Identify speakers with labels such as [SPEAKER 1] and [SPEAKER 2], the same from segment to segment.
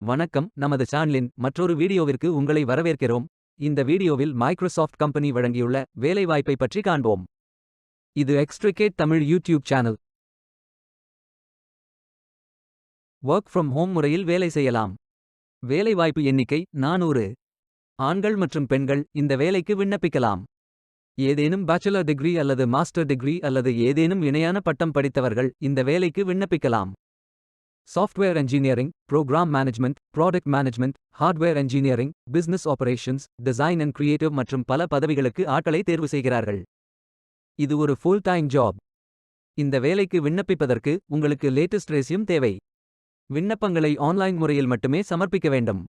[SPEAKER 1] வணக்கம், நமது சேனலின் மற்றொரு வீடியோவிற்கு உங்களை வரவேற்கிறோம். இந்த வீடியோவில் மைக்ரோசாஃப்ட் கம்பெனி வழங்கியுள்ள வேலைவாய்ப்பை பற்றி காண்போம். இது extricate Tamil YouTube channel. Work from home முறையில் வேலை செய்யலாம். வேலைவாய்ப்பு எண்ணிக்கை 400. ஆண்கள் மற்றும் பெண்கள் இந்த வேலைக்கு விண்ணப்பிக்கலாம். ஏதேனும் பேச்சுலர் டிகிரி அல்லது மாஸ்டர் டிகிரி அல்லது ஏதேனும் இணையான பட்டம் படித்தவர்கள் இந்த வேலைக்கு விண்ணப்பிக்கலாம். Software engineering, program management, product management, hardware engineering, business operations, design and creative மற்றும் பல பதவிகளுக்கு ஆட்களை தேர்வு செய்கிறார்கள். இது ஒரு ஃபுல் டைம் ஜாப். இந்த வேலைக்கு விண்ணப்பிப்பதற்கு உங்களுக்கு லேட்டஸ்ட் ரெஸ்யூம் தேவை. விண்ணப்பங்களை ஆன்லைன் முறையில் மட்டுமே சமர்ப்பிக்க வேண்டும்.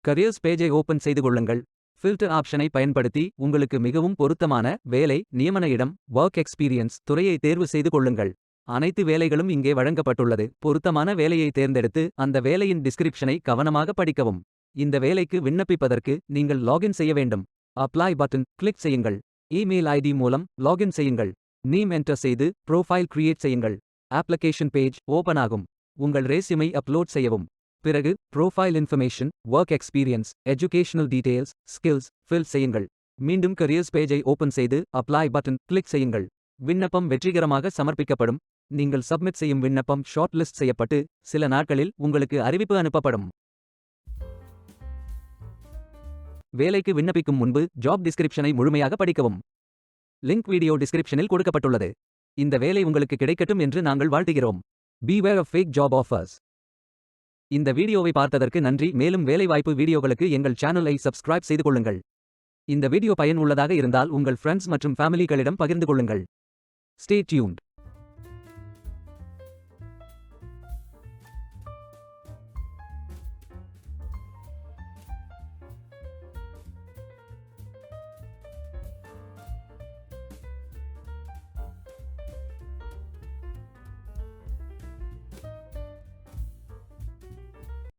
[SPEAKER 1] கரியர்ஸ் பேஜை ஓபன் செய்து கொள்ளுங்கள். ஃபில்டர் ஆப்ஷனை பயன்படுத்தி உங்களுக்கு மிகவும் பொருத்தமான வேலை, நியமன இடம், ஒர்க் எக்ஸ்பீரியன்ஸ் துறையை தேர்வு செய்து கொள்ளுங்கள். அனைத்து வேலைகளும் இங்கே வழங்கப்பட்டுள்ளது. பொருத்தமான வேலையை தேர்ந்தெடுத்து அந்த வேலையின் டிஸ்கிரிப்ஷனை கவனமாக படிக்கவும். இந்த வேலைக்கு விண்ணப்பிப்பதற்கு நீங்கள் லாகின் செய்ய வேண்டும். அப்ளை பட்டன் கிளிக் செய்யுங்கள். இமெயில் ஐடி மூலம் லாகின் செய்யுங்கள். நேம் என்டர் செய்து ப்ரோஃபைல் கிரியேட் செய்யுங்கள். அப்ளிகேஷன் பேஜ் ஓபன் ஆகும். உங்கள் ரெஸ்யூமை அப்லோட் செய்யவும். பிறகு profile information, work experience, educational details, skills fill செய்யுங்கள். மீண்டும் கரியர்ஸ் பேஜை ஓபன் செய்து அப்ளை பட்டன் கிளிக் செய்யுங்கள். விண்ணப்பம் வெற்றிகரமாக சமர்ப்பிக்கப்படும். நீங்கள் சப்மிட் செய்யும் விண்ணப்பம் ஷார்ட் லிஸ்ட் செய்யப்பட்டு சில நாட்களில் உங்களுக்கு அறிவிப்பு அனுப்பப்படும். வேலைக்கு விண்ணப்பிக்கும் முன்பு ஜாப் டிஸ்கிரிப்ஷனை முழுமையாக படிக்கவும். லிங்க் வீடியோ டிஸ்கிரிப்ஷனில் கொடுக்கப்பட்டுள்ளது. இந்த வேலை உங்களுக்கு கிடைக்கட்டும் என்று நாங்கள் வாழ்த்துகிறோம். Beware of fake job offers. இந்த வீடியோவை பார்த்ததற்கு நன்றி. மேலும் வேலைவாய்ப்பு வீடியோகளுக்கு எங்கள் சேனலை சப்ஸ்கிரைப் செய்து கொள்ளுங்கள். இந்த வீடியோ பயன் உள்ளதாக இருந்தால் உங்கள் ஃப்ரெண்ட்ஸ் மற்றும் ஃபேமிலிகளிடம் பகிர்ந்து கொள்ளுங்கள். Stay tuned.